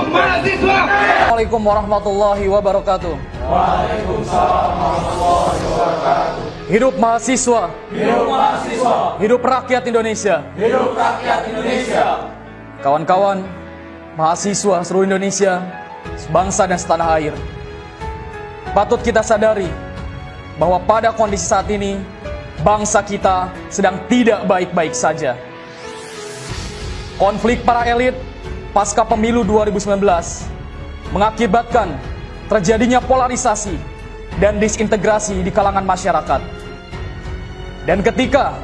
mahasiswa. Assalamualaikum warahmatullahi wabarakatuh. Waalaikumsalam warahmatullahi wabarakatuh. Hidup mahasiswa. Hidup mahasiswa. Hidup rakyat Indonesia. Hidup rakyat Indonesia. Kawan-kawan, mahasiswa seluruh Indonesia, sebangsa dan setanah air. Patut kita sadari bahwa pada kondisi saat ini, bangsa kita sedang tidak baik-baik saja. Konflik para elit pasca pemilu 2019 mengakibatkan terjadinya polarisasi dan disintegrasi di kalangan masyarakat. Dan ketika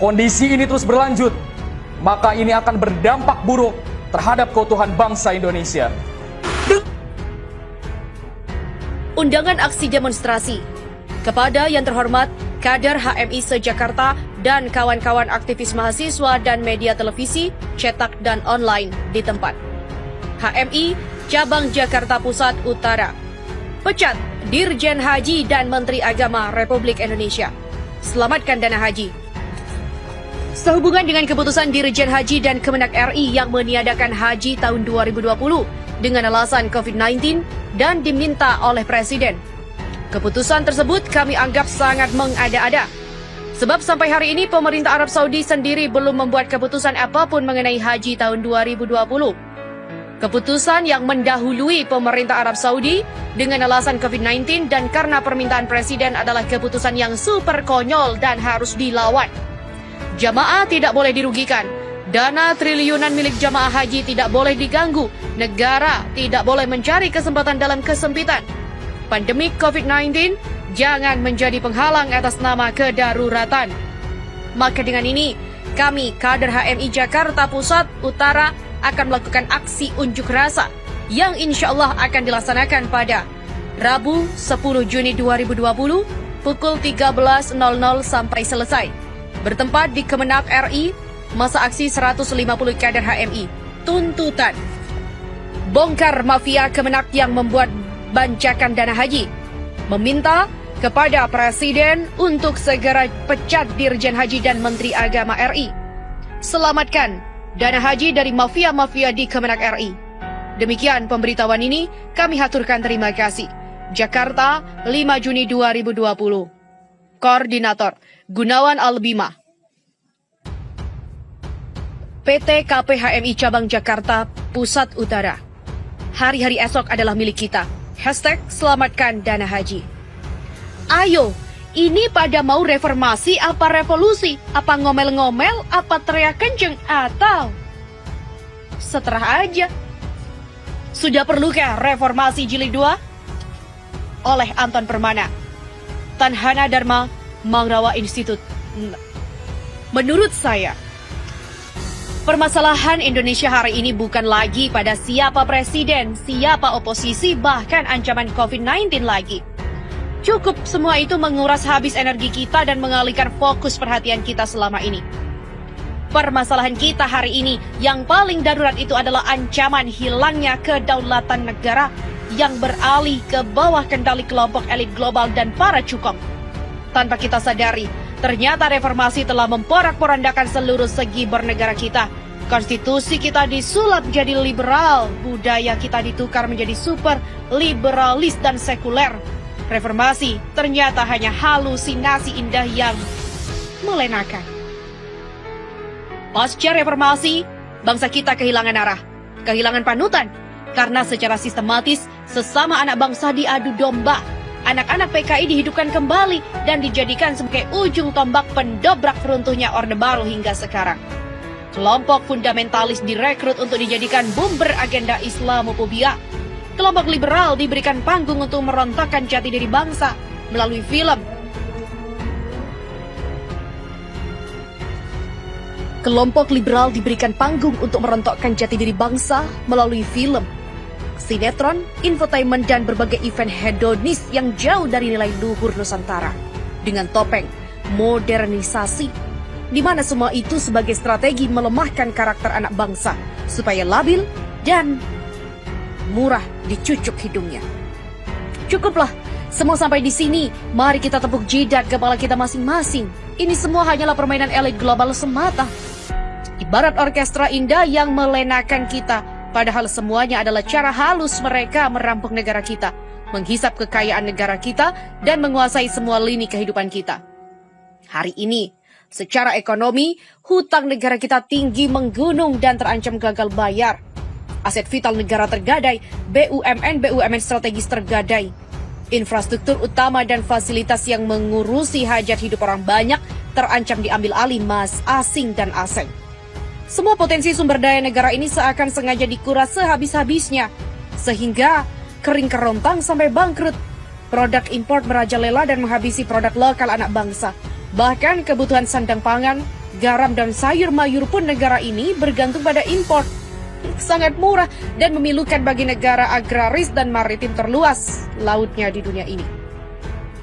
kondisi ini terus berlanjut, maka ini akan berdampak buruk terhadap keutuhan bangsa Indonesia. Undangan aksi demonstrasi kepada yang terhormat kader HMI se-Jakarta dan kawan-kawan aktivis mahasiswa dan media televisi, cetak dan online di tempat. HMI Cabang Jakarta Pusat Utara. Pecat Dirjen Haji dan Menteri Agama Republik Indonesia. Selamatkan dana haji. Sehubungan dengan keputusan Dirjen Haji dan Kemenak RI yang meniadakan haji tahun 2020 dengan alasan COVID-19 dan diminta oleh Presiden. Keputusan tersebut kami anggap sangat mengada-ada. Sebab sampai hari ini pemerintah Arab Saudi sendiri belum membuat keputusan apapun mengenai haji tahun 2020. Keputusan yang mendahului pemerintah Arab Saudi dengan alasan COVID-19 dan karena permintaan Presiden adalah keputusan yang super konyol dan harus dilawan. Jamaah tidak boleh dirugikan. Dana triliunan milik jamaah haji tidak boleh diganggu. Negara tidak boleh mencari kesempatan dalam kesempitan. Pandemi COVID-19 jangan menjadi penghalang atas nama kedaruratan. Maka dengan ini, kami kader HMI Jakarta Pusat Utara akan melakukan aksi unjuk rasa yang insya Allah akan dilaksanakan pada Rabu 10 Juni 2020 pukul 13.00 sampai selesai. Bertempat di Kemenak RI, masa aksi 150 kader HMI. Tuntutan: bongkar mafia Kemenak yang membuat bancakan dana haji. Meminta kepada Presiden untuk segera pecat Dirjen Haji dan Menteri Agama RI. Selamatkan dana haji dari mafia-mafia di Kemenak RI. Demikian pemberitahuan ini, kami haturkan terima kasih. Jakarta, 5 Juni 2020. Koordinator Gunawan Albima. PT KPHMI Cabang Jakarta Pusat Utara. Hari-hari esok adalah milik kita. #selamatkan dana haji. Ayo, ini pada mau reformasi apa revolusi? Apa ngomel-ngomel, apa teriak kenceng, atau seterah aja? Sudah perlukah reformasi jilid 2? Oleh Anton Permana, Tanhana Dharma, Mangrawa Institute. Menurut saya, permasalahan Indonesia hari ini bukan lagi pada siapa presiden, siapa oposisi, bahkan ancaman COVID-19 lagi. Cukup semua itu menguras habis energi kita dan mengalihkan fokus perhatian kita selama ini. Permasalahan kita hari ini yang paling darurat itu adalah ancaman hilangnya kedaulatan negara yang beralih ke bawah kendali kelompok elit global dan para cukong. Tanpa kita sadari, ternyata reformasi telah memporak-porandakan seluruh segi bernegara kita. Konstitusi kita disulap jadi liberal, budaya kita ditukar menjadi super liberalis dan sekuler. Reformasi ternyata hanya halusinasi indah yang melenakan. Pasca reformasi, bangsa kita kehilangan arah, kehilangan panutan, karena secara sistematis sesama anak bangsa diadu domba. Anak-anak PKI dihidupkan kembali dan dijadikan sebagai ujung tombak pendobrak runtuhnya Orde Baru hingga sekarang. Kelompok fundamentalis direkrut untuk dijadikan bumber agenda Islamophobia. Kelompok liberal diberikan panggung untuk merontokkan jati diri bangsa melalui film. Kelompok liberal diberikan panggung untuk merontokkan jati diri bangsa melalui film, sinetron, infotainment, dan berbagai event hedonis yang jauh dari nilai luhur Nusantara. Dengan topeng modernisasi, di mana semua itu sebagai strategi melemahkan karakter anak bangsa supaya labil dan murah dicucuk hidungnya. Cukuplah, semua sampai di sini. Mari kita tepuk jidat kepala kita masing-masing. Ini semua hanyalah permainan elit global semata. Ibarat orkestra indah yang melenakan kita, Padahal semuanya adalah cara halus mereka merampok negara kita, menghisap kekayaan negara kita, dan menguasai semua lini kehidupan kita. Hari ini, secara ekonomi, hutang negara kita tinggi menggunung dan terancam gagal bayar. Aset vital negara tergadai, BUMN strategis tergadai. Infrastruktur utama dan fasilitas yang mengurusi hajat hidup orang banyak terancam diambil alih mas asing dan asing. Semua potensi sumber daya negara ini seakan sengaja dikuras sehabis-habisnya, sehingga kering kerontang sampai bangkrut. Produk impor merajalela dan menghabisi produk lokal anak bangsa. Bahkan kebutuhan sandang pangan, garam dan sayur mayur pun negara ini bergantung pada impor. Sangat murah dan memilukan bagi negara agraris dan maritim terluas lautnya di dunia ini.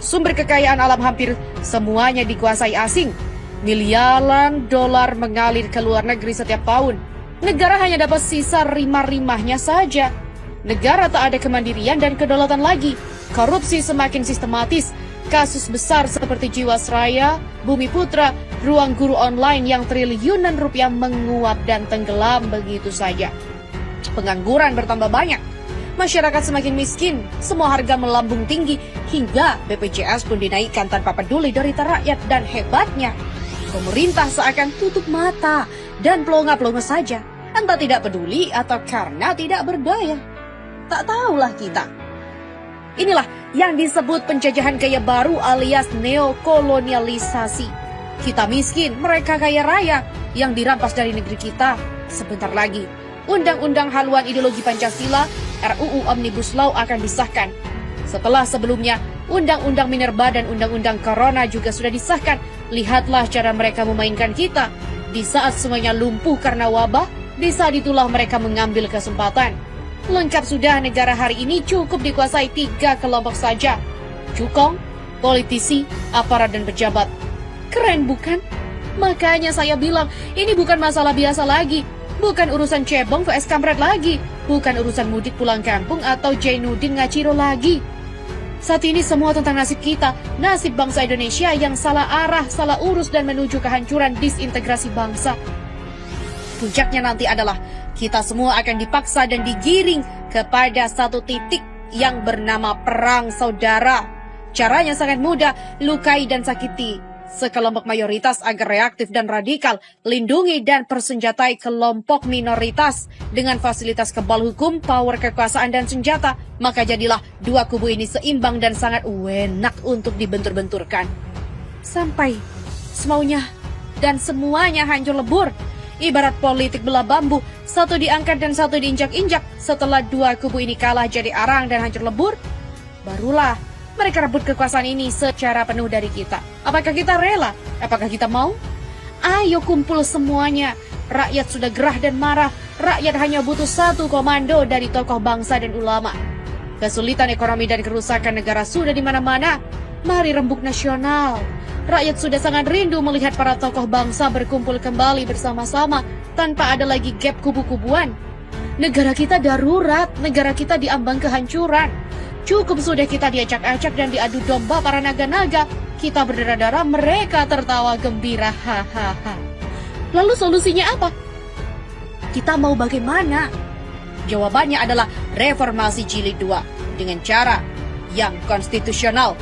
Sumber kekayaan alam hampir semuanya dikuasai asing. Miliaran dolar mengalir ke luar negeri setiap tahun. Negara hanya dapat sisa rimah-rimahnya saja. Negara tak ada kemandirian dan kedaulatan lagi. Korupsi semakin sistematis. Kasus besar seperti Jiwasraya, Bumi Putra, ruang guru online yang triliunan rupiah menguap dan tenggelam begitu saja. Pengangguran bertambah banyak. Masyarakat semakin miskin, semua harga melambung tinggi, hingga BPJS pun dinaikkan tanpa peduli derita rakyat dan hebatnya. Pemerintah seakan tutup mata dan pelongo-pelongo saja, entah tidak peduli atau karena tidak berdaya. Tak tahulah kita. Inilah yang disebut penjajahan gaya baru alias neokolonialisasi. Kita miskin, mereka kaya raya yang dirampas dari negeri kita. Sebentar lagi, Undang-Undang Haluan Ideologi Pancasila RUU Omnibus Law akan disahkan. Setelah sebelumnya, Undang-Undang Minerba dan Undang-Undang Corona juga sudah disahkan. Lihatlah cara mereka memainkan kita. Di saat semuanya lumpuh karena wabah, di saat itulah mereka mengambil kesempatan. Lengkap sudah negara hari ini cukup dikuasai 3 kelompok saja. Cukong, politisi, aparat dan pejabat. Keren bukan? Makanya saya bilang, ini bukan masalah biasa lagi. Bukan urusan cebong vs kampret lagi. Bukan urusan mudik pulang kampung atau Jainuddin Ngaciro lagi. Saat ini semua tentang nasib kita, nasib bangsa Indonesia yang salah arah, salah urus dan menuju kehancuran disintegrasi bangsa. Puncaknya nanti adalah kita semua akan dipaksa dan digiring kepada satu titik yang bernama perang saudara. Caranya sangat mudah, lukai dan sakiti sekelompok mayoritas agar reaktif dan radikal, lindungi dan persenjatai kelompok minoritas dengan fasilitas kebal hukum, power kekuasaan dan senjata. Maka jadilah dua kubu ini seimbang dan sangat enak untuk dibentur-benturkan. Sampai semaunya dan semuanya hancur lebur. Ibarat politik belah bambu, satu diangkat dan satu diinjak-injak. Setelah dua kubu ini kalah jadi arang dan hancur lebur, barulah mereka rebut kekuasaan ini secara penuh dari kita. Apakah kita rela? Apakah kita mau? Ayo kumpul semuanya. Rakyat sudah gerah dan marah. Rakyat hanya butuh satu komando dari tokoh bangsa dan ulama. Kesulitan ekonomi dan kerusakan negara sudah di mana-mana. Mari rembuk nasional. Rakyat sudah sangat rindu melihat para tokoh bangsa berkumpul kembali bersama-sama tanpa ada lagi gap kubu-kubuan. Negara kita darurat, negara kita diambang kehancuran. Cukup sudah kita diacak-acak dan diadu domba para naga-naga. Kita berdarah-darah, mereka tertawa gembira. Hahaha. Lalu solusinya apa? Kita mau bagaimana? Jawabannya adalah reformasi jilid 2 dengan cara yang konstitusional.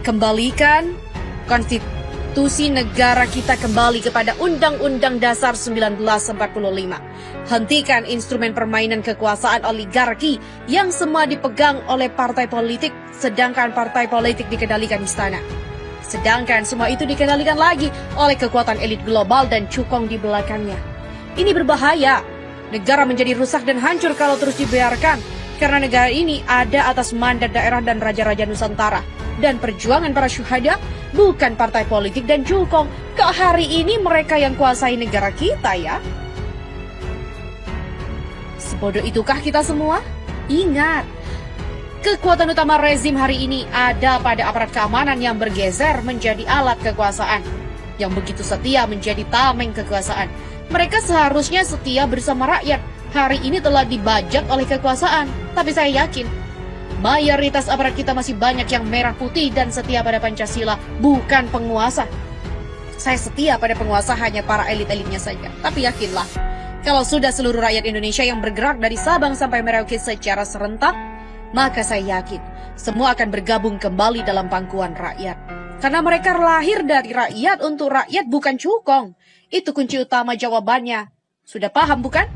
Kembalikan konstitusi negara kita kembali kepada Undang-Undang Dasar 1945. Hentikan instrumen permainan kekuasaan oligarki yang semua dipegang oleh partai politik, sedangkan partai politik dikendalikan istana. Sedangkan semua itu dikendalikan lagi oleh kekuatan elit global dan cukong di belakangnya. Ini berbahaya. Negara menjadi rusak dan hancur kalau terus dibiarkan. Karena negara ini ada atas mandat daerah dan raja-raja Nusantara. Dan perjuangan para syuhada bukan partai politik dan cukong. Kok hari ini mereka yang kuasai negara kita ya? Sebodoh itukah kita semua? Ingat, kekuatan utama rezim hari ini ada pada aparat keamanan yang bergeser menjadi alat kekuasaan. Yang begitu setia menjadi tameng kekuasaan. Mereka seharusnya setia bersama rakyat. Hari ini telah dibajak oleh kekuasaan. Tapi saya yakin, mayoritas aparat kita masih banyak yang merah putih dan setia pada Pancasila, bukan penguasa. Saya setia pada penguasa hanya para elit-elitnya saja. Tapi yakinlah, Kalau sudah seluruh rakyat Indonesia yang bergerak dari Sabang sampai Merauke secara serentak, maka saya yakin semua akan bergabung kembali dalam pangkuan rakyat. Karena mereka lahir dari rakyat untuk rakyat, bukan cukong. Itu kunci utama jawabannya. Sudah paham bukan?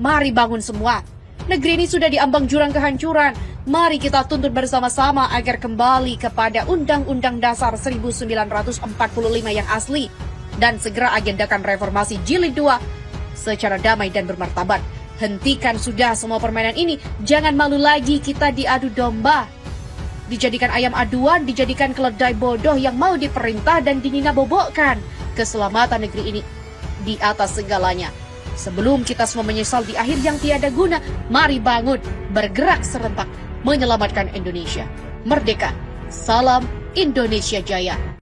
Mari bangun semua. Negeri ini sudah diambang jurang kehancuran. Mari kita tuntut bersama-sama agar kembali kepada Undang-Undang Dasar 1945 yang asli. Dan segera agendakan reformasi jilid 2 secara damai dan bermartabat. Hentikan sudah semua permainan ini. Jangan malu lagi kita diadu domba. Dijadikan ayam aduan, dijadikan keledai bodoh yang mau diperintah dan dinina-bobokkan. Keselamatan negeri ini di atas segalanya. Sebelum kita semua menyesal di akhir yang tiada guna, mari bangun, bergerak serentak, menyelamatkan Indonesia. Merdeka, salam Indonesia Jaya.